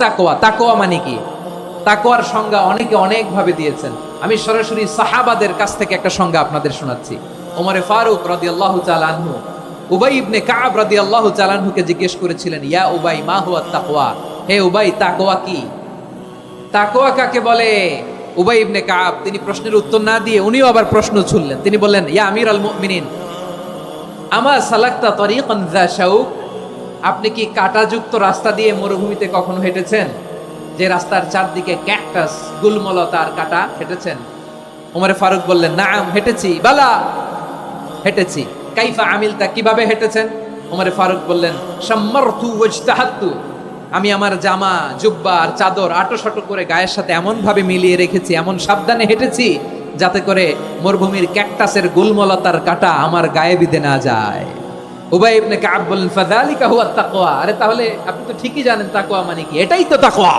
তাকওয়া, তাকওয়া মানে কি? তাকওয়ার সংজ্ঞা অনেকে অনেক ভাবে দিয়েছেন। আমি সরাসরি সাহাবাদের কাছ থেকে একটা সংজ্ঞা আপনাদের শোনাচ্ছি। ওমরে ফারুক রাদিয়াল্লাহু তাআলা আনহু উবাই ইবনে কাব রাদিয়াল্লাহু তাআলা আনহুকে জিজ্ঞেস করেছিলেন, ইয়া উবাই মা হুয়া তাকওয়া, হে উবাই তাকওয়া কি? তাকওয়া কাকে বলে? উবাই ইবনে কাব তিনি প্রশ্নের উত্তর না দিয়ে উনিও আবার প্রশ্ন ছুড়লেন। তিনি বললেন, ইয়া আমিরাল মুমিনিন, আমা সালাকতা তরিকান যা শাউক, আপনি কি কাঁটাযুক্ত রাস্তা দিয়ে মরুভূমিতে কখনো হেঁটেছেন? যে রাস্তার চারদিকে ক্যাকটাস, গুলমলতার কাঁটা, হেঁটেছেন? ওমরে ফারুক বললেন, নাম হেঁটেছি। বালা, হেঁটেছি। কাইফা আমিলতা, কিভাবে হেঁটেছেন? ওমরে ফারুক বললেন, শাম্মারতু ওয়াজতাহাতু, আমি আমার জামা, জুব্বা আর চাদর আটোসাটো করে গায়ের সাথে এমন ভাবে মিলিয়ে রেখেছি, এমন সাবধানে হেঁটেছি যাতে করে মরুভূমির ক্যাকটাসের গুলমলতার কাঁটা আমার গায়ে বিঁধে না যায়। উবাই ইবনে কাব বললেন, ফাযালিকা হুয়া তাকওয়া, আরে তাহলে আপনি তো ঠিকই জানেন তাকওয়া মানে কি, এটাই তো তাকওয়া।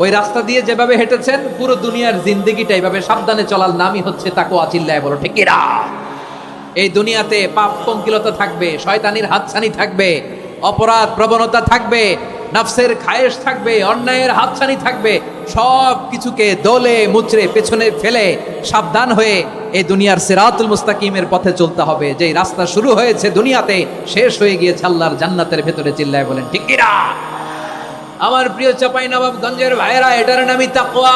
ওই রাস্তা দিয়ে যেভাবে হেঁটেছেন পুরো দুনিয়ার জিন্দেগিটা এইভাবে সাবধানে চলার নামই হচ্ছে তাকওয়া। চিল্লায় বলো ঠিক কিনা? এই দুনিয়াতে পাপ পঙ্কিলতা থাকবে, শয়তানির হাতছানি থাকবে, অপরাধ প্রবণতা থাকবে, নফসের খায়েশ থাকবে, অন্যায়ের হাতছানি থাকবে, সব কিছুকে দলে মুচড়ে পেছনে ফেলে সাবধান হয়ে এই দুনিয়ার সিরাতুল মুস্তাকিমের পথে চলতে হবে। যেই রাস্তা শুরু হয়েছে দুনিয়াতে, শেষ হয়ে গিয়েছে আল্লাহর জান্নাতের ভেতরে। চিল্লায় বলেন ঠিক কিনা? আমার প্রিয় চাঁপাইনবাবগঞ্জের ভাইয়েরা, এটার নামই তাকওয়া।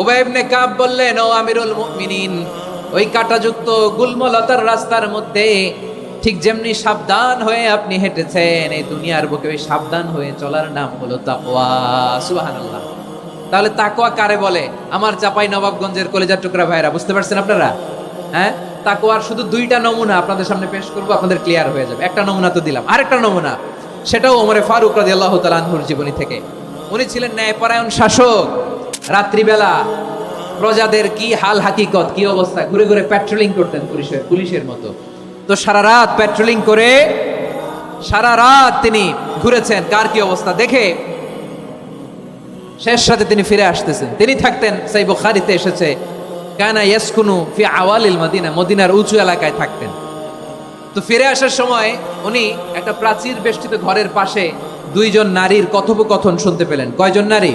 উবাই ইবনে কাব বললেন, ও আমিরুল মুমিনিন, ওই কাঁটাযুক্ত গুলমলতার রাস্তার মধ্যে ঠিক যেমনি সাবধান হয়ে আপনি হেঁটেছেন, এই দুনিয়ার বুকে ওই সাবধান হয়ে চলার নাম হলো তাকওয়া। সুবহানাল্লাহ। তাহলে তাকওয়া কারে বলে? আমার চাঁপাইনবাবগঞ্জের কলেজার টুকরা ভাইরা, বুঝতে পারছেন আপনারা? হ্যাঁ, তাকওয়ার শুধু দুইটা নমুনা আপনাদের সামনে পেশ করবো, আপনাদের ক্লিয়ার হয়ে যাবে। একটা নমুনা তো দিলাম, আরেকটা নমুনা, সেটাও ওমরে ফারুক রাদিয়াল্লাহু তাআলা আনহুর জীবনী থেকে। উনি ছিলেন ন্যায়পরায়ণ শাসক। রাত্রিবেলা প্রজাদের কি হাল হাকিকত, কি অবস্থা, ঘুরে ঘুরে প্যাট্রোলিং করতেন পুলিশের মতো। তো সারা রাত প্যাট্রোলিং করে সারা রাত তিনি ঘুরেছেন কার কি অবস্থা দেখে, শেষ সাথে তিনি ফিরে আসতেছেন। তিনি থাকতেন, সেই বুখারীতে এসেছে, কানা ইয়াসকুনু ফি আওয়ালিল মদিনা, মদিনার উঁচু এলাকায় থাকতেন। তো ফিরে আসার সময় উনি একটা প্রাচীর বেষ্টিত ঘরের পাশে দুইজন নারীর কথোপকথন শুনতে পেলেন। কয়জন নারী?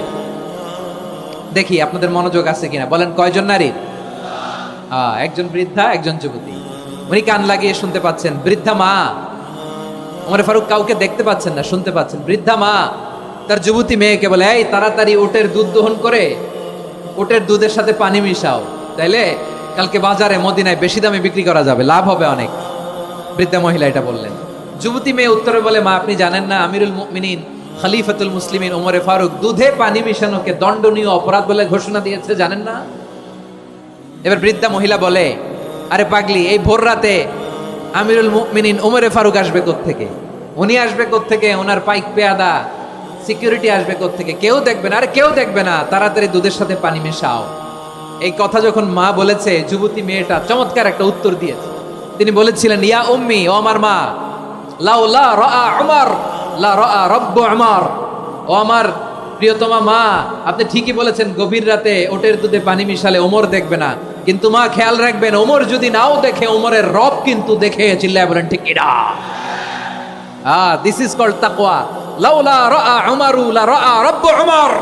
দেখি আপনাদের মনোযোগ আছে কিনা, বলেন কয়জন নারী? একজন বৃদ্ধা, একজন যুবতী। উনি কান লাগিয়ে শুনতে পাচ্ছেন। বৃদ্ধা মা, ওমরে ফারুক কাউকে দেখতে পাচ্ছেন না, শুনতে পাচ্ছেন। বৃদ্ধা মা তার যুবতী মেয়েকে বলে, এই তাড়াতাড়ি উটের দুধ দহন করে উটের দুধের সাথে পানি মিশাও, তাইলে কালকে বাজারে মদিনায় বেশি দামে বিক্রি করা যাবে, লাভ হবে অনেক। বৃদ্ধা মহিলা এটা বললেন। যুবতী মেয়ে উত্তরে বলে, মা আপনি জানেন না আমিরুল মুমিনিন খলিফাতুল মুসলিমিন ওমরে ফারুক দুধে পানি মিশানোকে দণ্ডনীয় অপরাধ বলে ঘোষণা দিয়েছে, জানেন না? এবার বৃদ্ধা মহিলা বলে, আরে পাগলি, এই ভোর রাতে আমিরুল মুমিনিন ওমরে ফারুক আসবে কোত্থেকে? উনি আসবে কোত্থেকে? ওনার পাইক পেয়াদা সিকিউরিটি আসবে কোত্থেকে? কেউ দেখবে না। আরে কেউ দেখবে না, তাড়াতাড়ি দুধের সাথে পানি মেশাও। এই কথা যখন মা বলেছে, যুবতী মেয়েটা চমৎকার একটা উত্তর দিয়েছে। তিনি বলেছিলেন, ইয়া উম্মি, ও আমার মা, লাউলা রাআ উমর লা রাআ রব্বু উমর, ও আমার প্রিয়তমা মা, আপনি ঠিকই বলেছেন, গভীর রাতে ওটের দুধে পানি মিশালে ওমর দেখবে না, কিন্তু মা খেয়াল রাখবেন, ওমর যদি নাও দেখে, ওমরের রব কিন্তু দেখে। চিল্লায় বলেন ঠিক কিনা? দিস ইজ কল্ড তাকওয়া। লাউলা রাআ উমরু লা রাআ রব্বু উমর,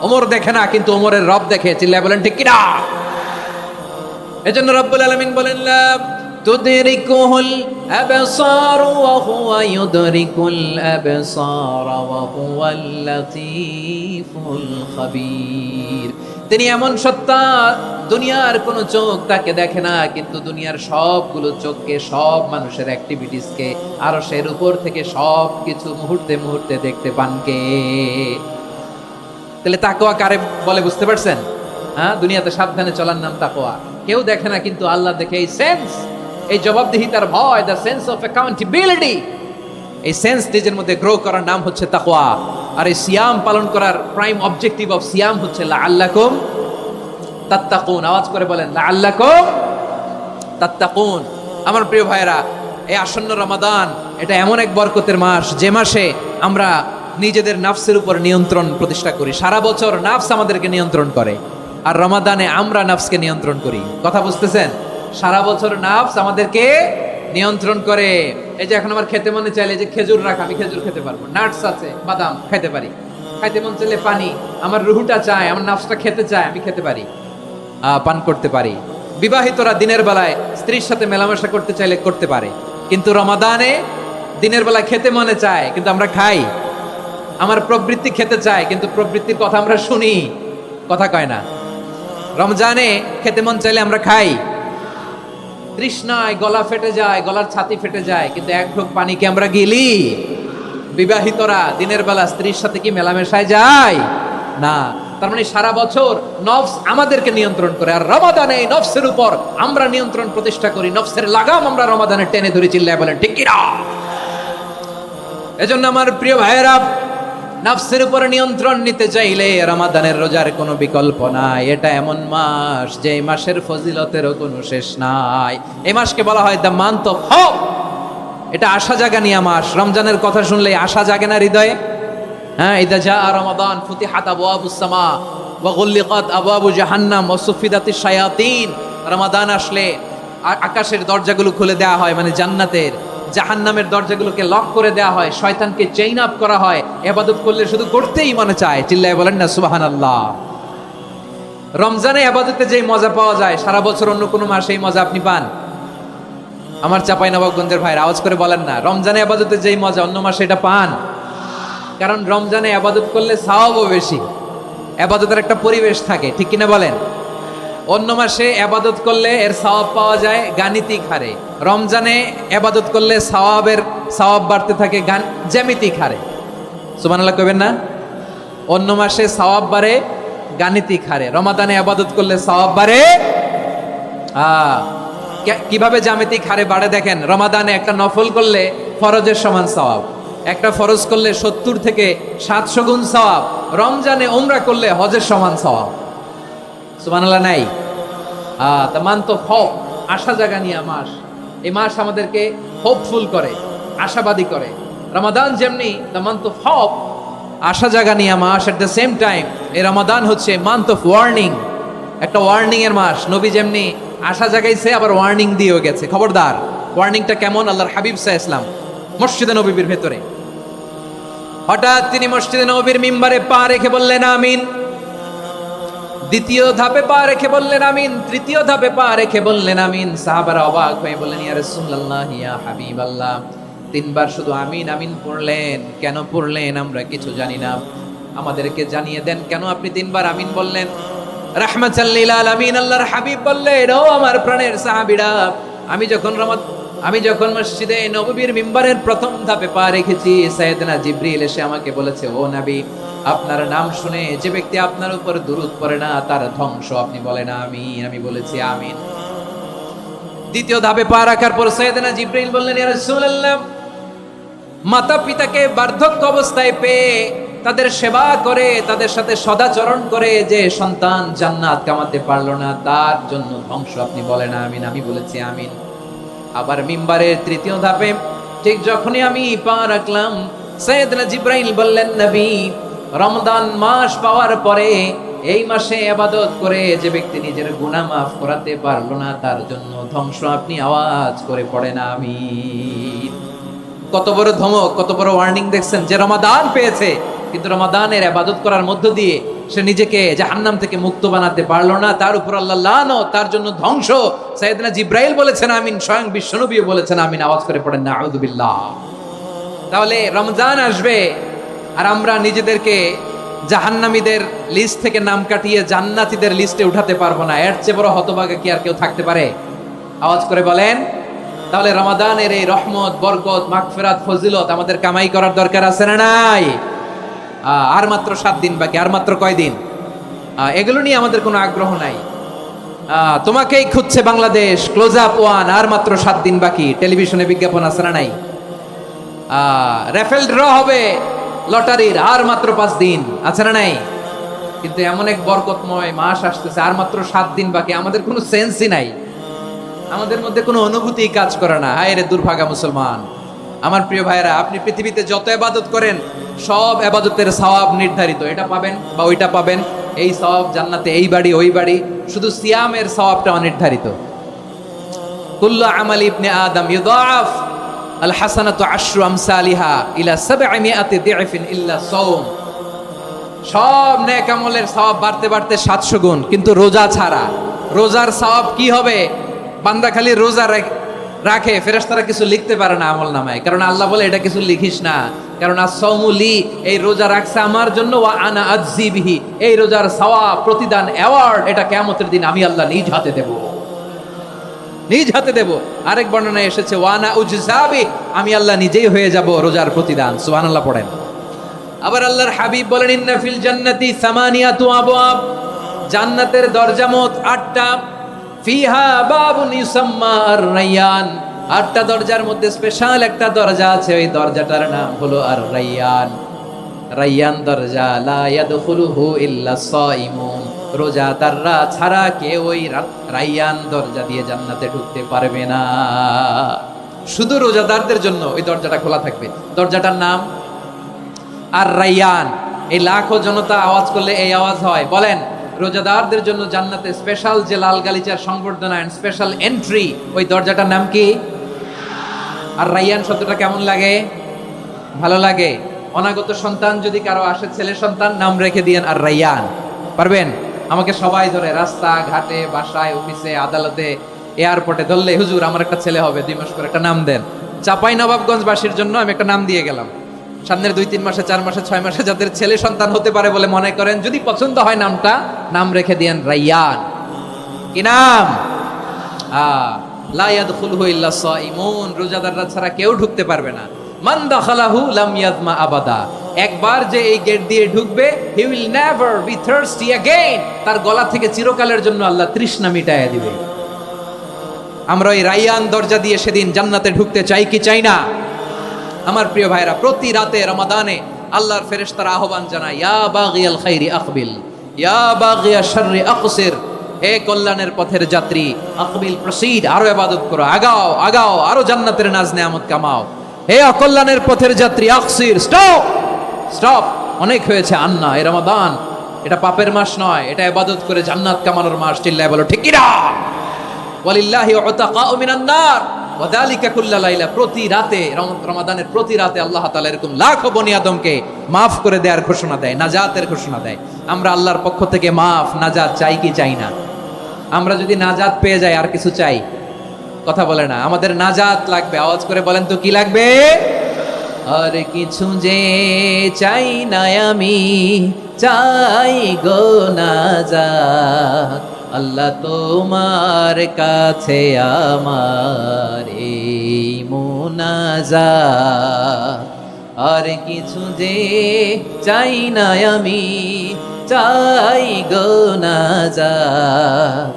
ওমর দেখে না কিন্তু ওমরের রব দেখে। চিল্লায় বলেন ঠিক কিনা? এজন্য রব্বুল আলামিন বলেন, লা তুদরিকুহুল আবসার ওয়া হুয়া ইউদরিকুল আবসার ওয়া হুয়াল লাতীফুল খাবীর। তিনি এমন সত্তা, দুনিয়ার কোন চোখ তাকে দেখে না, কিন্তু দুনিয়ার সবগুলো চোখকে, সব মানুষের অ্যাক্টিভিটিসকে আরশের উপর থেকে সব কিছু মুহূর্তে মুহূর্তে দেখতে পান কে? তাহলে তাকওয়া কারে বলে বুঝতে পারছেন? হ্যাঁ, দুনিয়াতে সাবধানে চলার নাম তাকওয়া। কেউ দেখে না কিন্তু আল্লাহ দেখে। এই সেন্স, এই জবাবদিহিতার ভয়, দ্য সেন্স অফ অ্যাকাউন্টেবিলিটি, এই সেন্স নিজের মধ্যে গ্রো করার নাম হচ্ছে তাকওয়া। আর এই সিয়াম পালন করার প্রাইম অবজেক্টিভ অফ সিয়াম হচ্ছে লাআল্লাকুম তাত্তাকুন। আওয়াজ করে বলেন, লাআল্লাকুম তাত্তাকুন। আমার প্রিয় ভাইরা, এই আসন্ন রমাদান, এটা এমন এক বরকতের মাস, যে মাসে আমরা নিজেদের নাফসের উপর নিয়ন্ত্রণ প্রতিষ্ঠা করি। সারা বছর নাফস আমাদেরকে নিয়ন্ত্রণ করে, আর রমাদানে আমরা নাফসকে নিয়ন্ত্রণ করি। কথা বুঝতেছেন? সারা বছর নাফস আমাদেরকে নিয়ন্ত্রণ করে। এই যে এখন আমার খেতে মনে চাইলে যে খেজুর রাখ, আমি খেজুর খেতে পারবো, নাটস আছে, বাদাম খাইতে পারি। খাইতে মন চাইলে পানি, আমার রুহুটা চায়, আমার নাফসটা খেতে চায়, আমি খেতে পারি, পান করতে পারি। বিবাহিতরা দিনের বেলায় স্ত্রীর সাথে মেলামেশা করতে চাইলে করতে পারে, কিন্তু রমাদানে দিনের বেলায় খেতে মনে চায় কিন্তু আমরা খাই। আমার প্রবৃত্তি খেতে চায় কিন্তু প্রবৃত্তির কথা আমরা শুনি, কথা কয় না। রমজানে খেতে মন চাইলে আমরা খাই, তৃষ্ণায় গলা ফেটে যায়, গলার ছাতি ফেটে যায়, কিন্তু এক ঢোক পানিকে আমরা গিলি। বিবাহিতরা দিনের বেলা স্ত্রীর সাথে কি মেলামেশায় যায় না। তার মানে সারা বছর নফস আমাদেরকে নিয়ন্ত্রণ করে, আর রমাদানে এই নফসের উপর আমরা নিয়ন্ত্রণ প্রতিষ্ঠা করি। নফসের লাগাম আমরা রমাদানে টেনে ধরে, চিল্লায় বলেন ঠিক কিনা? এজন্য আমার প্রিয় ভাইয়েরা, নফসের উপরে নিয়ন্ত্রণ নিতে চাইলে রমাদানের রোজার কোনো বিকল্প নাই। এটা এমন মাস যে এই মাসের ফজিলতেরও কোনো শেষ নাই। এই মাসকে বলা হয় দ্য মান্থ অফ হোপ। এটা আশা জাগানিয়া মাস। রমজানের কথা শুনলে আশা জাগে না হৃদয়ে? হ্যাঁ, ইদা জা রমাদান ফুতিহাত আবওয়াবুস সামা ওয়া গুল্লিকাত আবওয়াবু জাহান্নাম ওয়া সুফিদাতিশ শায়াতিন। রমাদান আসলে আকাশের দরজাগুলো খুলে দেওয়া হয়, মানে জান্নাতের। জাহান্নামের দরজাগুলোকে লক করে দেওয়া হয়, শয়তানকে চেইন আপ করা হয়। ইবাদত করলে শুধু করতেই মনে চায়, চিল্লায় বলেন না সুবহানাল্লাহ। রমজানে ইবাদতে যেই মজা পাওয়া যায়, সারা বছর অন্য কোনো মাসে এই মজা আপনি পান? আমার চাঁপাইনবাবগঞ্জের ভাইরা আওয়াজ করে বলেন না, রমজানে ইবাদতে যেই মজা অন্য মাসে এটা পান? কারণ রমজানে ইবাদত করলে সওয়াবও বেশি, ইবাদতের একটা পরিবেশ থাকে, ঠিক কিনা বলেন? অন্য মাসে ইবাদত করলে এর সওয়াব পাওয়া যায় গাণিতিক হারে, রমজানে ইবাদত করলে সওয়াব বাড়তে থাকে জ্যামিতিক হারে। সুবহানাল্লাহ কইবেন না? অন্য মাসে সওয়াব বাড়ে গাণিতিক হারে, রমাদানে ইবাদত করলে সওয়াব বাড়ে কিভাবে জ্যামিতিক হারে বাড়ে দেখেন। রমাদানে একটা নফল করলে ফরজের সমান সওয়াব, একটা ফরজ করলে 70 থেকে 700 গুণ সওয়াব। রমজানে উমরা করলে হজের সমান সওয়াব। সুবহানাল্লাহ নাই? দ্য মান্থ অফ হোপ, আশা জাগানিয়া মাস। এই মাস আমাদেরকে হোপফুল করে, আশাবাদী করে। রমাদান যেমনি দ্য মান্থ অফ হোপ, আশা জাগানিয়া মাস, এট দ্য সেম টাইম এই রমাদান হচ্ছে মান্থ অফ ওয়ার্নিং, একটা ওয়ার্নিং এর মাস। নবী যেমনি আশা জাগাইছে, আবার ওয়ার্নিং দিয়েও গেছে, খবরদার। ওয়ার্নিংটা কেমন? আল্লাহর হাবিব সাল্লাল্লাহু আলাইহি ওয়াসাল্লাম মসজিদে নববীর ভেতরে হঠাৎ তিনি মসজিদে নববীর মিম্বারে পা রেখে বললেন আমিন। দ্বিতীয় ধাপে পা রেখে বললেন আমিন, তৃতীয় ধাপে পা রেখে বললেন আমিন। সাহাবারা অবাক হয়ে বললেন, ইয়া রাসূলুল্লাহ, ইয়া হাবিবাল্লাহ, 3 বার শুধু আমিন আমিন পড়লেন, কেন পড়লেন আমরা কিছু জানি না, আমাদেরকে জানিয়ে দেন কেন আপনি 3 বার আমিন বললেন। রাহমাতাল লিল আলামিন আল্লাহর হাবিব বললেন, ও আমার প্রাণের সাহাবীরা, আমি যখন মসজিদে নববীর মিম্বারের প্রথম ধাপে পা রেখেছি, সাইয়েদনা জিবরিল এসে আমাকে বলেছে, ও নবী, আপনার নাম শুনে যে ব্যক্তি আপনার উপর দুরূদ পড়ে না তার ধ্বংস। আপনি বলেন আমিন। আমি বলেছি আমিন। দ্বিতীয় ধাপে পা রাখার পর সাইয়েদনা জিবরিল বললেন, ইয়া রাসূলুল্লাহ, মাতা পিতাকে বার্ধক্য অবস্থায় পেয়ে তাদের সেবা করে, তাদের সাথে সদাচরণ করে যে সন্তান জান্নাত কামাতে পারলো না, তার জন্য ধ্বংস। আপনি বলেন আমিন। আমি বলেছি আমিন। আবার মিম্বারের তৃতীয় ধাপে ঠিক যখনই আমি পা রাখলাম, সাইয়েদনা জিবরাইল বললেন, নবী, রমজান মাস পাওয়ার পরে এই মাসে ইবাদত করে যে ব্যক্তি নিজের গুনাহ মাফ করাতে পারলো না, তার জন্য ধ্বংস। আপনি আওয়াজ করে পড়েন আমিন। কত বড় ধমক, কত বড় ওয়ার্নিং দেখছেন। যে রমাদান পেয়েছে কিন্তু রমাদানের ইবাদত করার মধ্য দিয়ে সে নিজেকে জাহান্নাম থেকে মুক্ত বানাতে পারলো না, তার উপর আল্লাহ লানত, তার জন্য ধ্বংস। সাইয়েদনা জিবরাইল বলেছেন আমিন, স্বয়ং বিশ্বনবীও বলেছেন আমিন। আওয়াজ করে পড়েন না আউযু বিল্লাহ। তাহলে রমজান আসবে আর আমরা নিজেদেরকে জাহান্নামীদের লিস্ট থেকে নাম কাটিয়ে জান্নাতীদের লিস্টে উঠাতে পারবো না। এর চেয়ে বড় হতভাগা কি আর কেউ থাকতে পারে? আওয়াজ করে বলেন। তাহলে রমাদানের এই রহমত, বরকত, মাগফিরাত, ফজিলত আমাদের কামাই করার দরকার আছে না নাই? আর মাত্র 7 দিন বাকি। আর মাত্র কয় দিন? এগুলো নিয়ে আমাদের কোনো আগ্রহ নাই। তোমাকেই খুঁজছে বাংলাদেশ, ক্লোজ আপ 1, আর মাত্র 7 দিন বাকি। টেলিভিশনে বিজ্ঞাপন আছে না নাই? রেফেল ড্র হবে লটারির, আর মাত্র 5 দিন, আছে না নাই? কিন্তু এমন এক বরকতময় মাস আসতেছে, আর মাত্র 7 দিন বাকি। আমাদের কোনো সেন্সই নাই, আমাদের মধ্যে কোনো অনুভূতি কাজ করে না। হায় রে দুর্ভাগা মুসলমান। আমার প্রিয় ভাইরা, আপনি পৃথিবীতে যত ইবাদত করেন সব ইবাদতের সওয়াব নির্ধারিত। এটা পাবেন বা ওইটা পাবেন, এই সওয়াব জান্নাতে, এই বাড়ি ওই বাড়ি। শুধু সিয়ামের সওয়াবটা অনির্ধারিত। কুল্লু আমালি ইবনে আদম ইউদাআফ আল হাসানাতু আশরু আমসালিহা ইলা 700 দি'ফিন ইল্লা সাওম। সব নেক আমলের সওয়াব বাড়তে বাড়তে 700 গুণ, কিন্তু রোজা ছাড়া। রোজার সওয়াব কি হবে? বান্দা খালি রোজা রাখে, ফেরেশতারা কিছু লিখতে পারে না আমল নামায়, কারণ আল্লাহ বলে এটা কিছু লিখিস না, কারণ as-সাওমু লি, এই রোজা রাখছে আমার জন্য, ওয়া আনা আজজি বিহি, এই রোজার সওয়াব, প্রতিদান, অ্যাওয়ার্ড এটা কিয়ামতের দিন আমি আল্লাহ নিজ হাতে দেব, নিজ হাতে দেব। আরেক বর্ণনায় এসেছে ওয়া আনা উজজাবি, আমি আল্লাহ নিজেই হয়ে যাব রোজার প্রতিদান। সুবহানাল্লাহ পড়েন। আবার আল্লাহর হাবিব বলেন ইন্না ফিল জান্নাতি সামানিয়াতু আবওয়াব, জান্নাতের দরজা মোট 8টা, ফিহা বাবুন ইউসাম্মা আর-রায়্যান, 8টা দরজার মধ্যে স্পেশাল একটা দরজা আছে, ওই দরজাটার নাম হলো আর-রায়্যান। রায়্যান দরজা, লা ইয়াদখুলুহু ইল্লা সাইমুন, রোজাদাররা ছাড়া কেউ ওই রায়্যান দরজা দিয়ে জান্নাতে ঢুকতে পারবে না। শুধু রোজাদারদের জন্য ওই দরজাটা খোলা থাকবে। দরজাটার নাম আর-রায়্যান। এই লাখো জনতা আওয়াজ করলে এই আওয়াজ হয়, বলেন রোজাদারদের জন্য জান্নাতে স্পেশাল যে লাল গালিচার সংবর্ধনা এন্ড স্পেশাল এন্ট্রি, ওই দরজাটার নাম কি? আর-রায়্যান শব্দটা কেমন লাগে? ভালো লাগে। অনাগত সন্তান যদি কারো আসে, ছেলে সন্তান, নাম রেখে দিয়েন আর-রায়্যান। পারবেন? আমাকে সবাই ধরে, রাস্তা ঘাটে, বাসায়, অফিসে, আদালতে, এয়ারপোর্টে ধরলে, হুজুর আমার একটা ছেলে হবে, 2 মাস করে একটা নাম দেন। চাপাই নবাবগঞ্জবাসীর জন্য আমি একটা নাম দিয়ে গেলাম। সামনের 2-3 মাসে, 4 মাসে, 6 মাসে যাদের ছেলে সন্তান হতে পারে বলে মনে করেন, যদি পছন্দ হয় নামটা, নাম রেখে দিয়েন রায়্যান। কি নাম? লা ইয়াদখুলুহু ইল্লা সাইমুন, রোজাদাররা ছাড়া কেউ ঢুকতে পারবে না। মান দাখালাহু লাম ইয়াজমা আবাদা, একবার যে এই গেট দিয়ে ঢুকবে, he will never be thirsty again, তার গলা থেকে চিরকালের জন্য আল্লাহ তৃষ্ণা মিটায়া দিবে। আমরা এই রায়্যান দরজা দিয়ে সেদিন জান্নাতে ঢুকতে চাই কি চাই না? আমার প্রিয় ভাইরা, প্রতি রাতে রমাদানে আল্লাহর ফেরেশতারা আহ্বান জানায়, ইয়া বাগিয়াল খাইরি আকবিল, ইয়া বাগিয়াশ শাররি আকসির, হে কল্যাণের পথের যাত্রী, আকবিল প্রসিড, আরো ইবাদত করো, আগাও আগাও, আরো জান্নাতের নাজ নেয়ামত কামাও। হে অকল্যাণের পথের যাত্রী, আকসির, স্টপ স্টপ, অনেক হয়েছে। আন্না, এই রমাদান এটা পাপের মাস নয়, এটা ইবাদত করে জান্নাত কামানোর মাস। চিল্লায় বলো ঠিক কি না? ওয়ালিল্লাহি উতাকাউ মিনান নার ওয়া যালিকা কুল্লা লাইলা, প্রতি রাতে, রমাদানের প্রতি রাতে আল্লাহ তাআলা এরকম লাখো বনি আদমকে maaf করে দেওয়ার ঘোষণা দেয়, নাজাতের ঘোষণা দেয়। আমরা আল্লাহর পক্ষ থেকে maaf, নাজাত চাই কি চাই না? আমরা যদি নাজাত পেয়ে যাই আর কিছু চাই? কথা বলে না। আমাদের নাজাত লাগবে, আওয়াজ করে বলেন তো কি লাগবে? আর কিছু যে চাই না আমি, চাই গো নাজাত, আল্লাহ তোমার কাছে আমার এই মুনাজাত। আর কিছু যে চাই না আমি, চাই গো নাজাত,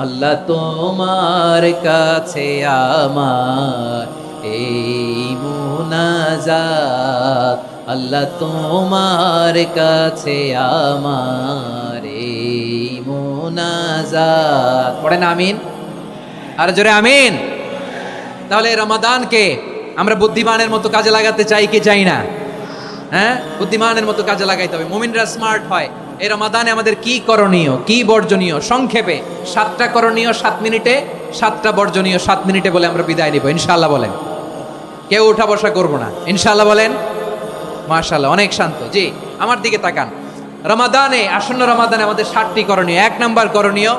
আল্লাহ তোমার কাছে আমার এই মুনাজাত, আল্লাহ তোমার কাছে আমার এই মুনাজাত। পড়েন আমিন, আর জোরে আমিন। তাহলে রমাদানকে আমরা বুদ্ধিমানের মতো কাজে লাগাতে চাই কি চাই না? হ্যাঁ, বুদ্ধিমানের মতো কাজে লাগাইতে হবে। মুমিনরা স্মার্ট হয়। এই রমাদানে আমাদের কি করণীয়, কি বর্জনীয়, সংক্ষেপে 7টা করণীয় 7 মিনিটে, 7টা বর্জনীয় 7 মিনিটে বলে আমরা বিদায় নিব ইনশাআল্লাহ। বলেন, কেউ উঠা বসা করবো না ইনশাআল্লাহ। বলেন মাশাআল্লাহ, অনেক শান্ত। জি, আমার দিকে তাকান। রমাদানে, আসন্ন রমাদানে আমাদের 7টি করণীয়। 1 নাম্বার করণীয়,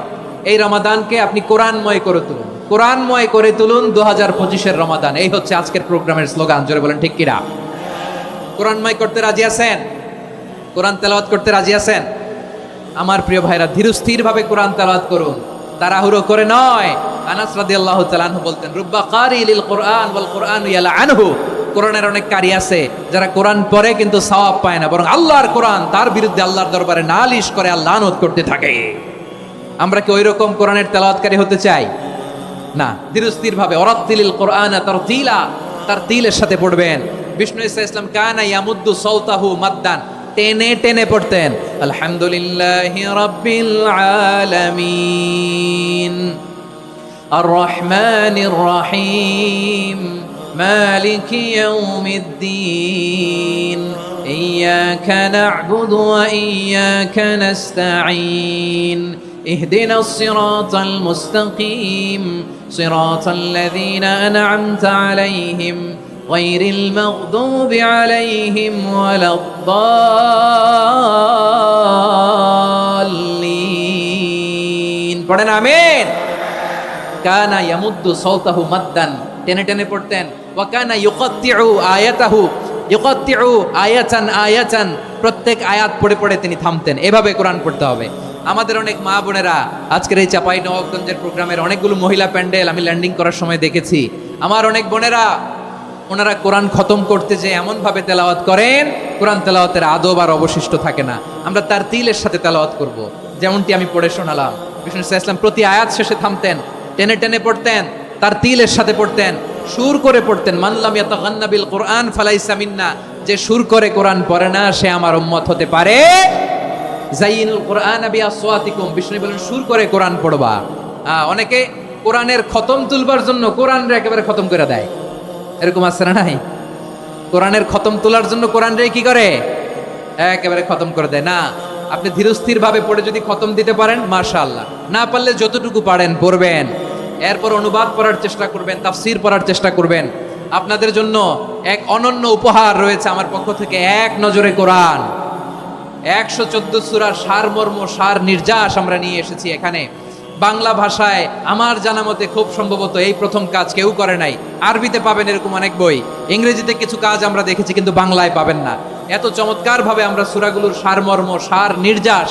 এই রমাদানকে আপনি কোরআনময় করে তুলুন। কোরআনময় করে তুলুন 2025-এর রমাদান। এই হচ্ছে আজকের প্রোগ্রামের স্লোগান। জোরে বলেন ঠিক কিনা? কোরআনময় করতে রাজি আছেন? কোরআন তেলাওয়াত করতে রাজি আছেন? আমার প্রিয় ভাইরা, ধীরস্থির ভাবে কোরআন তেলাওয়াত করুন, তাড়াহুড়ো করে নয়। আনাস রাদিয়াল্লাহু তাআলা আনহু বলতেন, রুব্বা কারি লিল কোরআন ওয়াল কোরআন ইয়ালআনহু, কোরআনের অনেক কারি আছে যারা কোরআন পড়ে কিন্তু সওয়াব পায় না, বরং আল্লাহর কোরআন তার বিরুদ্ধে আল্লাহর দরবারে নালিশ করে আর লানত করতে থাকে। আমরা কি ওইরকম কোরআনের তেলাওয়াতকারী হতে চাই? না। ধীরস্থির ভাবে, ওয়ারাত্তিলিল কোরআন তারতিলা, তারতিলের সাথে পড়বেন। বিষ্ণু ইসা ইসলাম কানা ইয়ামুদ্দু সাওতাহু মাদ্দান, টেনে টেনে পড়তেন। আলহামদুলিল্লাহি রাব্বিল আলামিন আর রহমানির রহিম মালিকি ইয়াউমিদ্দিন ইয়্যাকা না'বুদু ওয়া ইয়্যাকা নাস্তাঈন ইহদিনাস সিরাতাল মুস্তাকিম সিরাতাল্লাযীনা আন'আমতা আলাইহিম গায়রিল মাগদুবি আলাইহিম ওয়ালাদ-দাল্লিন। পড়েন আমিন। কানা ইয়ামুদ্দু সাওতাহু মাদ্দান, টেনে টেনে পড়তেন। ওয়া কানা ইউকাত্তিউ আয়াতাহু, ইউকাত্তিউ আয়াতান আয়াতান, প্রত্যেক আয়াত পড়ে পড়ে তিনি থামতেন। এভাবে কোরআন পড়তে হবে। আমাদের অনেক মা বোনেরা আজকের এই চাঁপাইনবাবগঞ্জের প্রোগ্রামের অনেকগুলো মহিলা প্যান্ডেল আমি ল্যান্ডিং করার সময় দেখেছি। আমার অনেক বোনেরা ওনারা কোরআন খতম করতে যে এমন ভাবে তেলাওয়াত করেন, কোরআন তেলাওয়াতের আদব আর অবশিষ্ট থাকে না। আমরা তার তিলের সাথে তেলাওয়াত করব, যেমনটি আমি পড়ে শোনালাম। বিষ্ণু ইসলাম প্রতি আয়াত শেষে থামতেন, টেনে টেনে পড়তেন, তার তিলের সাথে পড়তেন, সুর করে পড়তেন। মানলাম ইয়াতাগান্না বিল কোরআন ফালাইসা মিন্না, যে সুর করে কোরআন পড়ে না সে আমার উম্মত হতে পারে। যাইনুল কোরআন বিআসওয়াতিকুম, বিষ্ণু বলেন সুর করে কোরআন পড়বা। অনেকে কোরআনের খতম তুলবার জন্য কোরআনরে একেবারে খতম করে দেয়, এরকম আছে না নাই? কোরআনের খতম তোলার জন্য কোরআনরে কি করে? একেবারে খতম করে দেয়। না, আপনি ধীরস্থির ভাবে পড়ে যদি খতম দিতে পারেন মাশাআল্লাহ, না পারলে যতটুকু পারেন পড়বেন, এরপর অনুবাদ পড়ার চেষ্টা করবেন, তাফসীর পড়ার চেষ্টা করবেন। আপনাদের জন্য এক অনন্য উপহার রয়েছে আমার পক্ষ থেকে, এক নজরে কোরআন 114 সূরার সারমর্ম, সার নির্যাস আমরা নিয়ে এসেছি এখানে বাংলা ভাষায়। আমার জানা মতে খুব সম্ভবত এই প্রথম কাজ কেউ করে নাই। আরবিতে পাবেন এরকম অনেক বই, ইংরেজিতে কিছু কাজ আমরা দেখেছি, কিন্তু বাংলায় পাবেন না। এত চমৎকার ভাবে আমরা সূরাগুলোর সারমর্ম, সার নির্যাস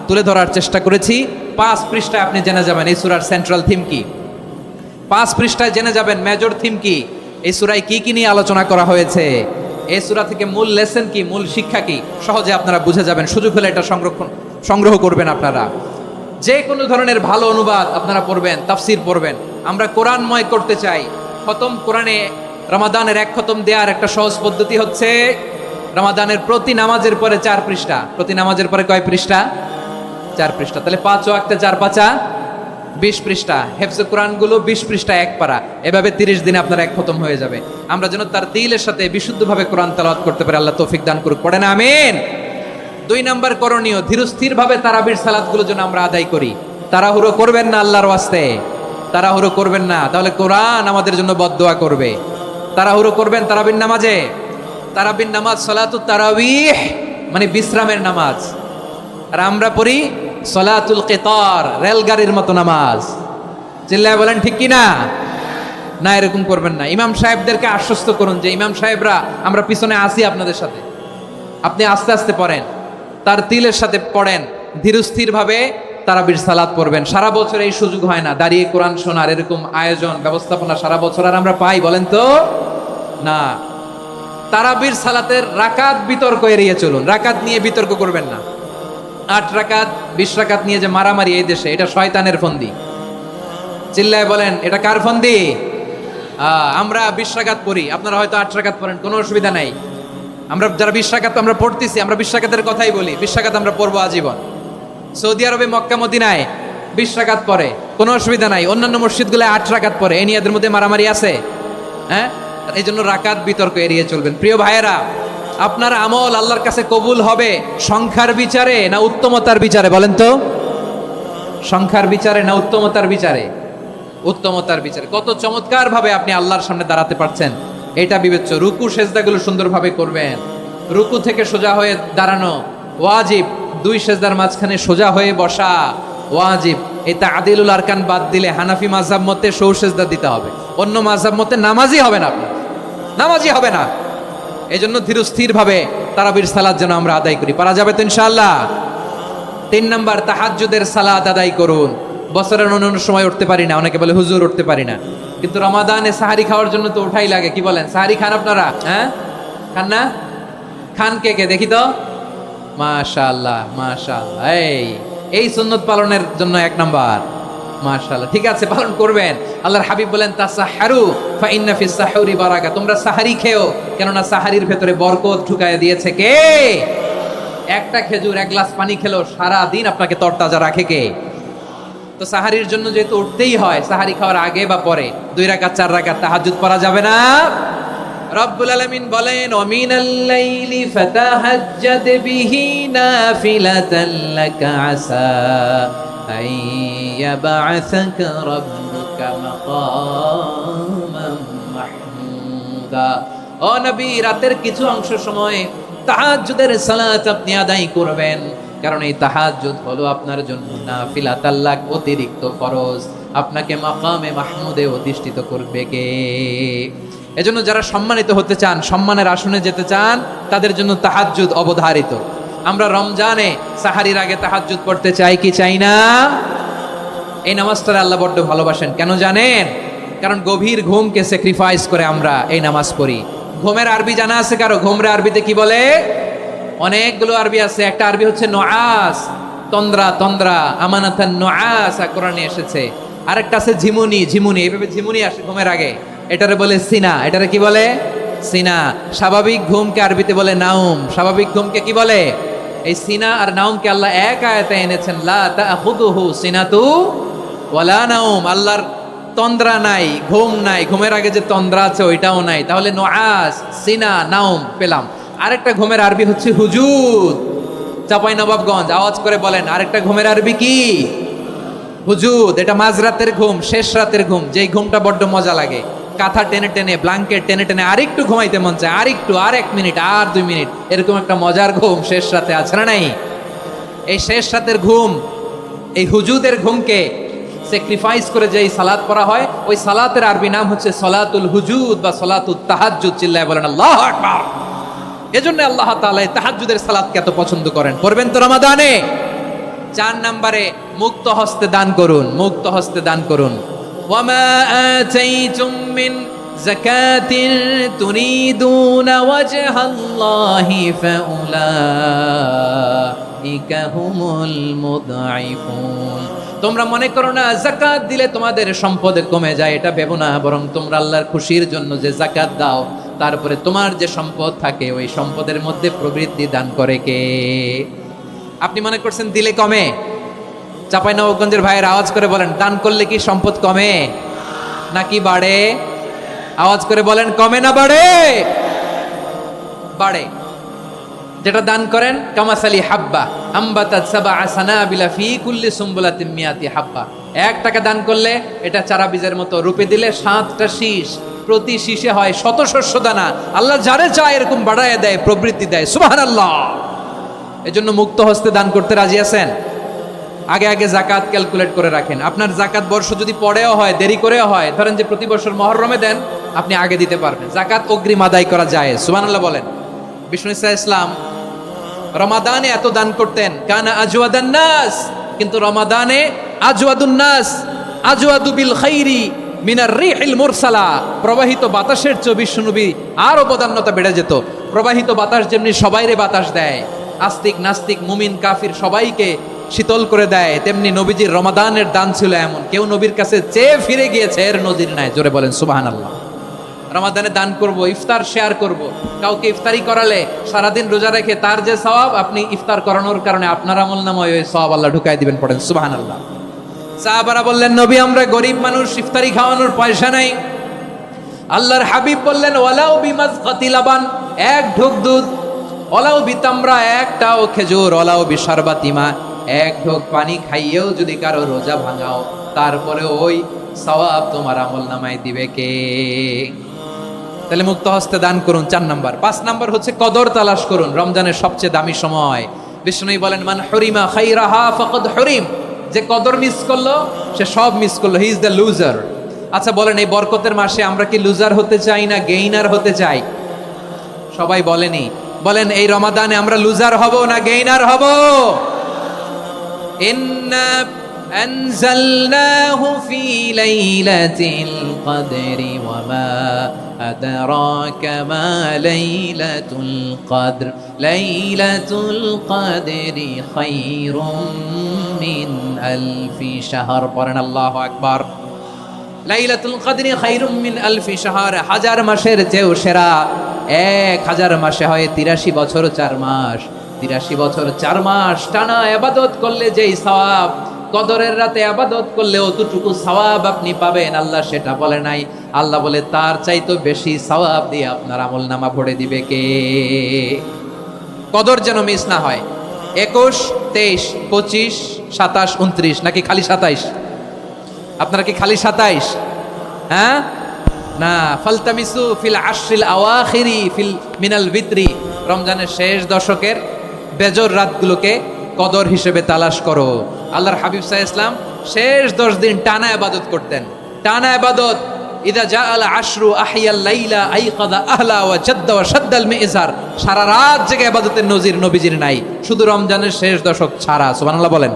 তুলে ধরার চেষ্টা করেছি। 5 পৃষ্ঠায় আপনি জেনে যাবেন এই সূরার সেন্ট্রাল থিম কি। 5 পৃষ্ঠায় জেনে যাবেন মেজর থিম কি, এই সূরায় কি কি নিয়ে আলোচনা করা হয়েছে, এই সূরা থেকে মূল লেসন কি, মূল শিক্ষা কি, সহজে আপনারা বুঝে যাবেন। সুযোগ হলে এটা সংগ্রহ করবেন আপনারা। যে কোনো ধরনের ভালো অনুবাদ আপনারা পড়বেন, তাফসীর পড়বেন। আমরা কোরআনময় করতে চাই। খতম কোরআনে রমাদানের 1 খতম দেওয়ার একটা সহজ পদ্ধতি হচ্ছে রমাদানের প্রতি নামাজের পরে 4 পৃষ্ঠা। প্রতি নামাজের পরে কয় পৃষ্ঠা? 4 পৃষ্ঠা। তাহলে 5 ওয়াক্তে 4 পাঁচা 20 পৃষ্ঠা। হেফজে কোরআনগুলো 20 পৃষ্ঠা এক পারা। এভাবে 30 দিনে আপনার 1 খতম হয়ে যাবে। আমরা যেন তার দিলের সাথে বিশুদ্ধভাবে কোরআন তেলাওয়াত করতে পারি, আল্লাহ তৌফিক দান করুক। পড়েন আমিন। 2 নাম্বার করণীয়, ধীরস্থির ভাবে তারাবির সালাতগুলো যেন আমরা আদায় করি। তাড়াহুড়ো করবেন না আল্লাহর ওয়াস্তে, তাড়াহুড়ো করবেন না, তাহলে কোরআন আমাদের জন্য বদদোয়া করবে। তাড়াহুড়ো করবেন তারাবির নামাজে। তারাবির নামাজ সালাতুত তারাবিহ মানে বিশ্রামের নামাজ, আর আমরা পড়ি সালাতুল কিতার, রেলগাড়ির মতো নামাজ। চিল্লায় বলেন ঠিক কি না? না, এরকম করবেন না। ইমাম সাহেবদেরকে আশ্বস্ত করুন যে ইমাম সাহেবরা আমরা পিছনে আসি আপনাদের সাথে, আপনি আস্তে আস্তে পড়েন, তার তিলের সাথে পড়েন, ধীরস্থির ভাবে তারাবির সালাত পড়বেন। সারা বছর এই সুযোগ হয় না দাঁড়িয়ে কোরআন শোনার, এরকম আয়োজন ব্যবস্থাপনা সারা বছর আর আমরা পাই বলেন তো না। তারাবির সালাতের রাকাত বিতর্ক এড়িয়ে চলুন, রাকাত নিয়ে বিতর্ক করবেন না। 8 রাকাত 20 রাকাত নিয়ে যে মারামারি এই দেশে, এটা শয়তানের ফন্দি। চিল্লায় বলেন এটা কার ফন্দি? আমরা 20 রাকাত পড়ি, আপনারা হয়তো 8 রাকাত পড়েন, কোনো অসুবিধা নাই। আমরা যারা 20 রাকাত আমরা পড়তেছি, আমরা 20 রাকাতের কথাই বলি, 20 রাকাত আমরা পড়বো আজীবন। সৌদি আরবে মক্কা মদিনায় 20 রাকাত পড়ে, কোনো অসুবিধা নাই। অন্যান্য মসজিদগুলো 8 রাকাত পড়ে, এই নিয়ে এদের মধ্যে মারামারি আছে? হ্যাঁ, এই জন্য রাকাত বিতর্ক এড়িয়ে চলবেন। প্রিয় ভাইয়েরা, আপনার আমল আল্লাহর কাছে কবুল হবে সংখ্যার বিচারে না উত্তমতার বিচারে বলেন তো? সংখ্যার বিচারে না উত্তমতার বিচারে? উত্তমতার বিচারে। কত চমৎকার ভাবে আপনি আল্লাহর সামনে দাঁড়াতে পারছেন এটা বিবেচ্য। রুকু সেজদাগুলো সুন্দরভাবে করবেন, রুকু থেকে সোজা হয়ে দাঁড়ানো ওয়াজিব, 2 সেজদার মাঝখানে সোজা হয়ে বসা ওয়াজিব। এই তা'দিলুল আরকান বাদ দিলে হানাফি মাযহাব মতে সৌ সেজদা দিতে হবে, অন্য মাযহাব মতে নামাজই হবে না, আপনি নামাজই হবে না। এই জন্য ধীরস্থির ভাবে তারাবির সালাত যেন আমরা আদায় করি। পারা যাবে তো ইনশাআল্লাহ? 3 নাম্বার, তাহাজ্জুদের সালাত আদায় করুন। বছরের অন্যান্য সময় উঠতে পারি না, অনেকে বলে হুজুর উঠতে পারি না, কিন্তু রমাদানে সাহারি খাওয়ার জন্য তো ওঠাই লাগে। কি বলেন, সাহারি খান আপনারা? হ্যাঁ, খান না? খান কে কে দেখি তো? মাশাআল্লাহ মাশাআল্লাহ। এই সুন্নত পালনের জন্য 1 নাম্বার। মাশাআল্লাহ, ঠিক আছে, পালন করবেন। আল্লাহর হাবিব বলেন তাসাহহারু ফা ইন্না ফিস সাহুরি বারাকা, তোমরা সাহারি খেও, কেননা সাহারির ভেতরে বরকত ঢুকায় দিয়েছে কে? একটা খেজুর, 1 গ্লাস পানি খেলেও সারা দিন আপনাকে তরতাজা রাখে কে? তো সাহারির জন্য যেহেতু উঠতেই হয়, সাহারি খাওয়ার আগে বা পরে 2 রাকাত 4 রাকাত তাহাজ্জুদ পড়া যাবে না? রব্বুল আলামিন বলেন ওয়া মিনাল লাইলি ফাতাহাজ্জাদ বিহি নাফিলাতান লাকা আসা أن يبعثك ربك مقاما محمودا ও নবী রাতের কিছু অংশ সময় তাহাজ্জুদের সালাত আপনি আদায় করবেন, কারণ এই তাহাজ্জুদ হলো আপনার জন্য নাফিলাত, আল্লাহ অতিরিক্ত ফরজ। আপনাকে মাকামে মাহমুদে অধিষ্ঠিত করবে কে? এজন্য যারা সম্মানিত হতে চান, সম্মানের আসনে যেতে চান, তাদের জন্য তাহাজ্জুদ অবধারিত। আমরা রমজানে সাহারির আগে তাহাজ্জুদ পড়তে চাই কি চাই না? এই নামাজটা আল্লাহ বড্ড ভালোবাসেন, কেন জানেন? কারণ গভীর ঘুমকে স্যাক্রিফাইস করে আমরা এই নামাজ পড়ি। ঘুমের আরবি জানা আছে কারো? ঘুমরে আরবিতে কি বলে? অনেকগুলো আরবি আছে। একটা আরবি হচ্ছে নুআস, তন্দ্রা, তন্দ্রা, আমানাতান নুআস কোরআনে এসেছে। আরেকটা আছে ঝিমুনি, ঝিমুনি, এইভাবে ঝিমুনি আসে ঘুমের আগে, এটারে বলে সিনা। এটারে কি বলে? সিনা। স্বাভাবিক ঘুমকে আরবিতে বলে নাউম। স্বাভাবিক ঘুমকে কি বলে? এই সিনা আর নাউমকে আল্লাহ এক আয়াতে এনেছেন, লা তাখুযুহু সিনাতু ওয়ালা নাউম। আল্লাহর তন্দ্রা নাই, ঘুম নাই, ঘুমের আগে যে তন্দ্রা আছে ওইটাও নাই। তাহলে নুআস, সিনা, নাউম পেলাম। আরেকটা ঘুমের আরবি হচ্ছে হুজুদ। চাঁপাইনবাবগঞ্জ আওয়াজ করে বলেন, আরেকটা ঘুমের আরবি কি? হুজুদ। এটা মাঝরাতের ঘুম, শেষ রাতের ঘুম, যেই ঘুমটা বড্ড মজা লাগে। কাঁথা টেনে টেনে, ব্ল্যাঙ্কেট টেনে টেনে আরেকটু ঘুমাইতে মন চায়, আরেকটু, আর 1 মিনিট, আর 2 মিনিট, এরকম একটা মজার ঘুম শেষ রাতে আছে না নাই? এই শেষ রাতের ঘুম, এই হুজুদের ঘুমকে স্যাক্রিফাইস করে যেই সালাত পড়া হয়, ওই সালাতের আরবি নাম হচ্ছে সলাতুল হুজুদ বা সলাতুত তাহাজ্জুদ। চিল্লায় বলেন আল্লাহু আকবার। এজন্য আল্লাহ তাআলা এই তাহাজ্জুদের সালাতকে এত পছন্দ করেন। পড়বেন তো রমাদানে। 4 নম্বরে মুক্ত হস্তে দান করুন, মুক্ত হস্তে দান করুন। ওয়ামা আতাইতুম মিন যাকাতিন তুরিদুনা ওয়াজহাল্লাহি ফাউলাইকা হুমুল মুদঈফুন। তোমরা মনে করো না যাকাত দিলে তোমাদের সম্পদ কমে যায়, এটা ভেবো না। বরং তোমরা আল্লাহর খুশির জন্য যে যাকাত দাও, তারপরে তোমার যে সম্পদ থাকে ওই সম্পদের মধ্যে প্রবৃদ্ধি দান করে কে? আপনি মনে করছেন দিলে কমে? চাঁপাইনবাবগঞ্জের ভাইয়ের আওয়াজ করে বলেন, দান করলে কি সম্পদ কমে নাকি বাড়ে? আওয়াজ করে বলেন, কমে না বাড়ে? বাড়ে। যেটা দান করেন, কামাসালি হাব্বা আম্বাতাত সাবআ সানাবিলা ফি কুল্লি সুম্বুলাতিন মিয়াতি হাব্বা। 1 টাকা দান করলে এটা চারা বীজের মতো, রূপে দিলে 7টা শীষ, প্রতি শীষে হয় 100 শস্য দানা। আল্লাহ যারে চায় এরকম বাড়ায় দেয়, প্রবৃত্তি দেয়। সুবহানাল্লাহ। এজন্য মুক্ত হস্তে দান করতে রাজি আছেন? আগে আগে যাকাত ক্যালকুলেট করে রাখেন। আপনার যাকাত বর্ষ যদি পরেও হয়, দেরি করেও হয়, ধরেন যে প্রতি বছর মুহররমে দেন, আপনি আগে দিতে পারবেন। যাকাত অগ্রিম আদায় করা যায়। সুবহানাল্লাহ বলেন। বিষ্ণু ইসা ইসলাম রমাদানে এত দান করতেন, কানা আজওয়াদান নাস, কিন্তু রমাদানে আজওয়াদুন নাস আজওয়াদু বিল খাইরি মিনার রিহিল মুরসালা। প্রবাহিত বাতাসের চেয়ে বিশ্বনবী আরো বদান্যতা বেড়ে যেত। প্রবাহিত বাতাস যেমনি সবাইরে বাতাস দেয়, আস্তিক নাস্তিক মুমিন কাফির সবাইকে শীতল করে দেয়, তেমনি নবীজির রমাদানের দান ছিল এমন, কেউ নবীর কাছে চেয়ে ফিরে গিয়েছে এর নজির নাই। জোরে বলেন সুবহানাল্লাহ। রমাদানে দান করব, ইফতার শেয়ার করব। কাউকে ইফতারি করালে সারাদিন রোজা রেখে তার যে সওয়াব, আপনি ইফতার করানোর কারণে আপনার আমলনামায় ওই সওয়াব আল্লাহ ঢুকাই দিবেন। পড়েন সুবহানাল্লাহ। সাহাবারা বললেন, নবী আমরা গরিব মানুষ, ইফতারি খাওয়ানোর পয়সা নাই। আল্লাহর হাবিব বললেন, ওয়ালাউ বিমাজকাতি লাবান, 1 ঢোক দুধ, ওয়ালাউ বিতামরা, 1টাও খেজুর, ওয়ালাউ বিশারবাতিমা, 1 ঢোক পানি খাইয়েও যদি কারো রোজা ভাঙাও, তারপরে ওই সওয়াব তোমার আমলনামায় দিবে কে? তাহলে মুক্ত হস্তে দান করুন 4 নাম্বার। 5 নাম্বার হচ্ছে কদর তালাশ করুন। রমজানের সবচেয়ে দামি সময়। বিষ্ণু বলেন, মান হুরিমা খাইরাহা ফাকাদ হুরিম। যে কদর মিস করলো সে সব মিস করলো, হি ইজ দ্য লুজার। আচ্ছা বলেন, এই বরকতের মাসে আমরা কি লুজার হতে চাই না গেইনার হতে চাই? সবাই বলেনি। বলেন, এই রমাদানে আমরা লুজার হব না গেইনার হব? ইন্না أنزلناه في ليلة القدر وما أدراك ما ليلة القدر ليلة القدر خير من ألف شهر قرن الله أكبر লাইলাতুল কদরি খায়রুম মিন আলফি শাহর। 1000 মাসের চেয়েও সেরা। 1000 মাসে হয় 83 বছর 4 মাস। 83 বছর 4 মাস টানা ইবাদত করলে যেই সওয়াব, কদরের রাতে ইবাদত করলে অতটুকু সওয়াব আপনি পাবেন, আল্লাহ সেটা বলে নাই। আল্লাহ বলে তার চাইতে বেশি সওয়াব দিয়ে আপনার আমলনামা ভরে দিবে কে? কদর যেন মিস না হয়। 21, 23, 25, 27, 29 নাকি খালি 27? আপনারা কি খালি 27? হ্যাঁ না, ফালতামিসু ফিল আশরিল আওয়াখিরি ফিল মিনাল ভিতরি, রমজানের শেষ দশকের বেজর রাতগুলোকে কদর হিসেবে তালাশ করো। আল্লাহর হাবিব সাল্লাল্লাহু আলাইহি ওয়াসাল্লাম শেষ 10 দিন টানা ইবাদত করতেন, টানা ইবাদত। ইদা জাআল আশরু আহিয়াল লাইলা আইকাদা আহলা ওয়া জাদ্দা ওয়া শাদ্দাল মিজার, সারা রাত জেগে ইবাদতের নজির নবীজির নাই, শুধু রমজানের শেষ দশক ছাড়া। সুবহানাল্লাহ বলেন।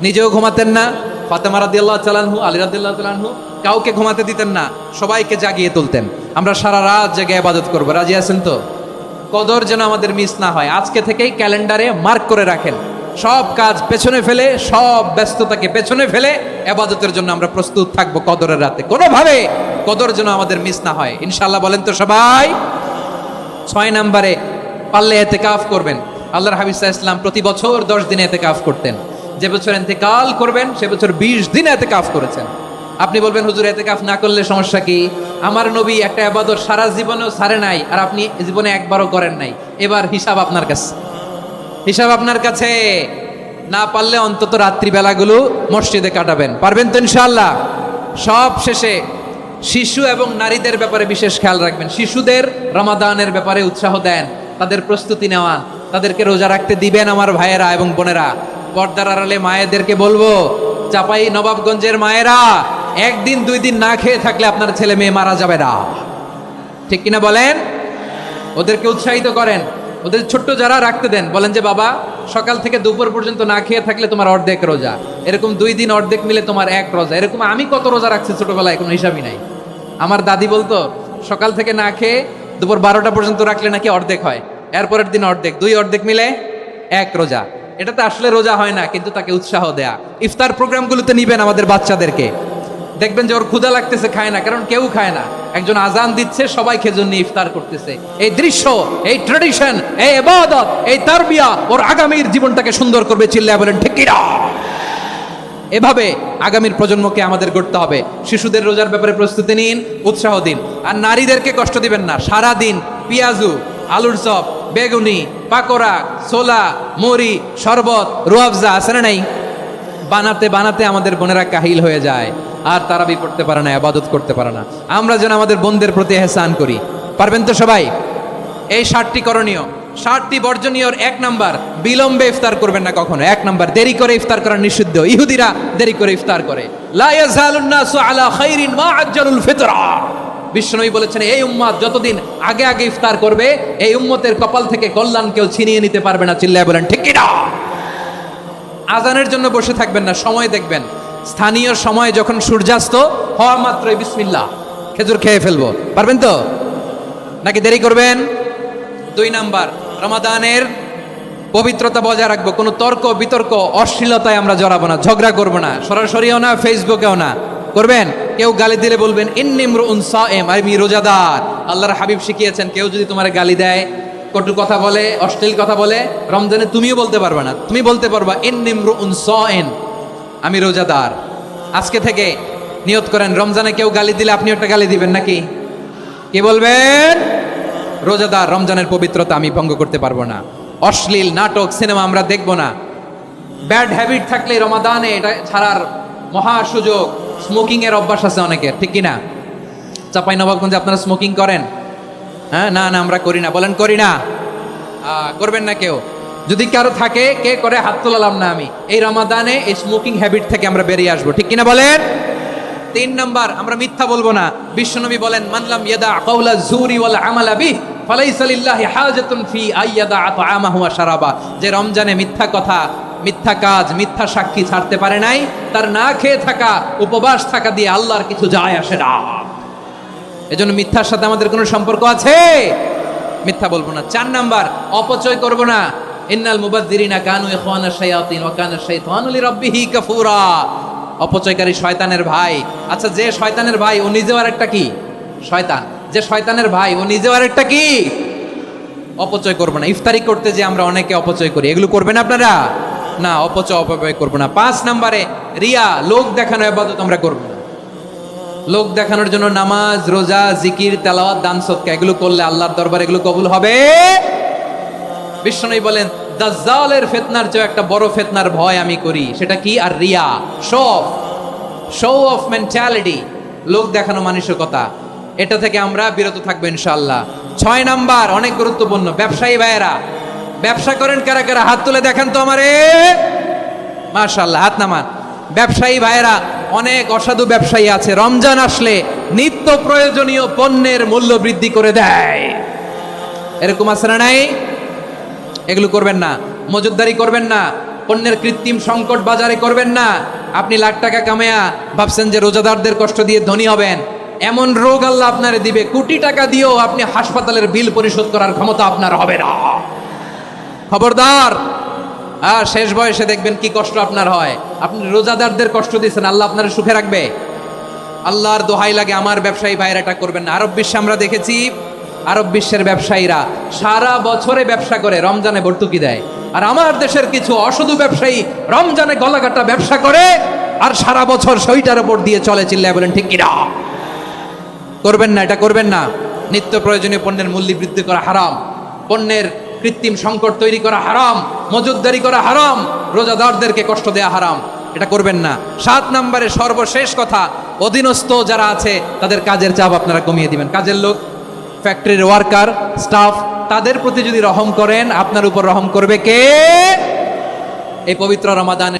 নিজেও ঘুমাতেন না, ফাতেমা রাদিয়াল্লাহু তাআলা আনহু, আলী রাদিয়াল্লাহু তাআলা আনহু কাউকে ঘুমাতে দিতেন না, সবাইকে জাগিয়ে তুলতেন। আমরা সারা রাত জেগে ইবাদত করব, রাজি আছেন তো? কদর যেন আমাদের মিস না হয়, আজকে থেকেই ক্যালেন্ডারে মার্ক করে রাখেন। সব কাজ পেছনে ফেলে, সব ব্যস্ততাকে পেছনে ফেলে ইবাদতের জন্য আমরা প্রস্তুত থাকবো কদরের রাতে। কোনোভাবে কদর যেন আমাদের মিস না হয়, ইনশাআল্লাহ বলেন তো সবাই। 6 নম্বরে পারলে ইতিকাফ করবেন। আল্লাহর হাবিব সাল্লাল্লাহু আলাইহি ওয়াসাল্লাম প্রতি বছর 10 দিনে ইতিকাফ করতেন। যে বছর ইন্তেকাল করবেন সে বছর 20 দিন ইতিকাফ করেছেন। আপনি বলবেন হুজুর ইতিকাফ না করলে সমস্যা কি? আমার নবী একটা ইবাদত সারা জীবনেও ছাড়ে নাই, আর আপনি জীবনে একবারও করেন নাই। এবার হিসাব আপনার কাছে, হিসাব আপনার কাছে। না পারলে অন্তত রাত্রিবেলাগুলো মসজিদে কাটাবেন, পারবেন তো ইনশাআল্লাহ? সব শেষে শিশু এবং নারীদের ব্যাপারে বিশেষ খেয়াল রাখবেন। শিশুদের রমাদানের ব্যাপারে উৎসাহ দেন, তাদের প্রস্তুতি নেওয়ান, তাদেরকে রোজা রাখতে দিবেন। আমার ভাইয়েরা এবং বোনেরা, পর্দার আড়ালে মায়েদেরকে বলবো, চাপাই নবাবগঞ্জের মায়েরা, 1 দিন 2 দিন না খেয়ে থাকলে আপনার ছেলে মেয়ে মারা যাবে না, ঠিক কিনা বলেন? ওদেরকে উৎসাহিত করেন, ওদের ছোট্ট যারা রাখতে দেন, বলেন যে বাবা সকাল থেকে দুপুর পর্যন্ত না খেয়ে থাকলে তোমার অর্ধেক রোজা, এরকম 2 দিন অর্ধেক মিলে তোমার 1 রোজা। এরকম আমি কত রোজা রাখছি ছোটবেলায় কোনো হিসাবই নাই। আমার দাদি বলতো সকাল থেকে না খেয়ে দুপুর 12টা পর্যন্ত রাখলে নাকি অর্ধেক হয়, এরপরের দিন অর্ধেক, 2 অর্ধেক মিলে 1 রোজা। এটা তো আসলে রোজা হয় না, কিন্তু তাকে উৎসাহ দেয়া। ইফতার প্রোগ্রামগুলোতে নিবেন আমাদের বাচ্চাদেরকে, দেখবেন যে ওর ক্ষুধা লাগতেছে, খায় না, কারণ কেউ খায় না। একজন আজান দিচ্ছে, সবাই খেজুর নিয়ে ইফতার করতেছে। এই দৃশ্য, এই ট্রেডিশন, এই ইবাদত, এই তারবিয়া ওর আগামীর জীবনটাকে সুন্দর করবে। চিল্লায় বলেন ঠিক কিনা? এভাবে আগামীর প্রজন্মকে আমাদের গড়তে হবে। শিশুদের রোজার ব্যাপারে প্রস্তুতি নিন, উৎসাহ দিন। আর নারীদেরকে কষ্ট দিবেন না। সারা দিন পেঁয়াজু, আলুর চপ, বেগুনি, পাকোড়া, ছোলা, মুড়ি, শরবত, রুয়াবজা আছে না নাই, বানাতে বানাতে আমাদের বোনেরা কাহিল হয়ে যায়, আর তারাবি পড়তে পারে না, ইবাদত করতে পারে না। আমরা যেন আমাদের বোনদের প্রতি ইহসান করি, পারবেন তো সবাই? এই 7টি করণীয়, 7টি বর্জনীয়। 1 নাম্বার, বিলম্বে ইফতার করবেন না কখনো। 1 নাম্বার, দেরি করে ইফতার করা নিষিদ্ধ। ইহুদিরা দেরি করে ইফতার করে। লা ইয়াজালুন নাসু আলা খাইরিন মা আজ্জালুল ফিতরা। বিশ্বনবী বলেছেন এই উম্মত যতদিন আগে আগে ইফতার করবে, এই উম্মতের কপাল থেকে কল্যাণ কেউ ছিনিয়ে নিতে পারবে না। চিল্লায় বলেন ঠিক কিনা? আজানের জন্য বসে থাকবেন না, সময় দেখবেন। স্থানীয় সময় যখন সূর্যাস্ত হওয়া মাত্রই বিসমিল্লাহ, খেজুর খেয়ে ফেলবো, পারবেন তো? নাকি দেরি করবেন? 2 নাম্বার, রমাদানের পবিত্রতা বজায় রাখবো। কোনো তর্ক বিতর্ক অশ্লীলতায় আমরা জড়াবো না, ঝগড়া করবো না, সরাসরিও না, ফেসবুকেও না। করবেন কেউ গালি দিলে বলবেন ইন্নিমরুউন সায়েম, আমি রোজাদার। আল্লাহর হাবিব শিখিয়েছেন কেউ যদি তোমার গালি দেয়, কটু কথা বলে, অশ্লীল কথা বলে, রমজানে তুমিও বলতে পারবে না। তুমি বলতে পারবা ইন্নিমরুউন সায়েম, আমি রোজাদার। আজকে থেকে নিয়ত করেন, রমজানে কেউ গালি দিলে আপনি একটা গালি দিবেন নাকি? কি বলবেন? রোজাদার, রমজানের পবিত্রতা আমি ভঙ্গ করতে পারবো না। অশ্লীল নাটক, সিনেমা আমরা দেখবো না। ব্যাড হ্যাবিট থাকলে রমাদানে এটা ছাড়ার মহা সুযোগ। স্মোকিং এর অভ্যাস আছে অনেকের, ঠিক কিনা? চাপাই নবাবগঞ্জে আপনারা স্মোকিং করেন? হ্যাঁ, না না আমরা করি না। বলেন করি না? করবেন না কেউ? যদি কারো থাকে, কে করে হাত তোলালাম না আমি। এই রমাদানে এই স্মোকিং হ্যাবিট থেকে আমরা বেরিয়ে আসবো, ঠিক কিনা বলেন? 3 নাম্বার, আমরা মিথ্যা বলবো না। বিশ্বনবী বলেন মানলাম ইয়াদা কাওলা যুরি ওয়াল আমালা বিহি ফালাইসা লিল্লাহি হাজাতুন ফি আইয়াদা তাআমাহু ওয়া শারাবা। যে রমজানে মিথ্যা কথা, মিথ্যা কাজ, মিথ্যা সাক্ষী ছাড়তে পারে নাই, তার না খেয়ে থাকা, উপবাস থাকা দিয়ে আল্লাহর কিছু যায় আসে না। এজন্য মিথ্যার সাথে আমাদের কোনো সম্পর্ক আছে? মিথ্যা বলবো না। 4 নাম্বার, অপচয় করব না। ইন্নাল মুবাযযিরিনা কানু ইখওয়ানাশ শায়াতিন ওয়া কানা শাইতানু লিরাব্বিহি কাফুরা। অপচয়কারী শয়তানের ভাই। আচ্ছা, যে শয়তানের ভাই ও নিজেও আরেকটা কি? শয়তান। যে শয়তানের ভাই ও নিজেও আরেকটা কি? অপচয় করবো না। ইফতারি করতে যে আমরা অনেকে অপচয় করি, এগুলো করবেন আপনারা? না, অপচয় করবো না। 5 নাম্বারে রিয়া, লোক দেখানো ইবাদত আমরা করবো না। লোক দেখানোর জন্য নামাজ, রোজা, জিকির, তেলাওয়াত, দান, সদকা এগুলো করলে আল্লাহর দরবারে এগুলো কবুল হবে? বিশ্বনবী বলেন দাজ্জালের ফিতনার চেয়ে একটা বড় ফিতনার ভয় আমি করি, সেটা কি? আর রিয়া, শো অফ মেন্টালিটি, লোক দেখানো মানসিকতা। এটা থেকে আমরা বিরত থাকবো ইনশাআল্লাহ। 6 নাম্বার অনেক গুরুত্বপূর্ণ, ব্যবসায়ী ভাইয়েরা, ব্যবসা করেন কারা কারা? হাত তুলে দেখেন তো আমারে। মাশাআল্লাহ, হাত নামান। ব্যবসায়ী ভাইয়েরা, অনেক অসাধু ব্যবসায়ী আছে, রমজান আসলে নিত্য প্রয়োজনীয় পণ্যের মূল্য বৃদ্ধি করে দেয়। এরকম আছে না নাই? এগুলো করবেন না, মজুদদারি করবেন না, পণ্যের কৃত্রিম সংকট বাজারে করবেন না। আপনি লাখ টাকা কামায়া ভাবছেন যে রোজাদারদের কষ্ট দিয়ে ধনী হবেন, এমন রোগ আল্লাহ আপনারে দিবে, কোটি টাকা দিয়েও আপনি হাসপাতালের বিল পরিশোধ করার ক্ষমতা আপনার হবে না। খবরদার। আর শেষ বয়সে দেখবেন কি কষ্ট আপনার হয়। আপনি রোজাদারদের কষ্ট দিয়েছেন, আল্লাহ আপনার সুখে রাখবে? আল্লাহর দোহাই লাগে, আমার ব্যবসায়ী ভাইয়েরা এটা করবেন না। আরব বিশ্বে আমরা দেখেছি, আরব বিশ্বের ব্যবসায়ীরা সারা বছরে ব্যবসা করে, রমজানে ভর্তুকি দেয়। আর আমার দেশের কিছু অসাধু ব্যবসায়ী রমজানে গলাকাটা ব্যবসা করে আর সারা বছর সইটার উপর দিয়ে চলে। চিল্লায় বলেন ঠিক কিনা? করবেন না, এটা করবেন না। নিত্য প্রয়োজনীয় পণ্যের মূল্য বৃদ্ধি করা হারাম, পণ্যের কৃত্রিম সংকট তৈরি করা হারাম, মজুদদারি করা হারাম, রোজাদারদেরকে কষ্ট দেয়া হারাম, এটা করবেন না। 7 নম্বরে সর্বশেষ কথা, অধীনস্থ যারা আছে তাদের কাজের চাপ আপনারা কমিয়ে দিবেন। কাজের লোক, ফ্যাক্টরির ওয়ার্কার, স্টাফ, তাদের প্রতি যদি রহম করেন, আপনার উপর রহম করবে কে? এই পবিত্র রমাদানে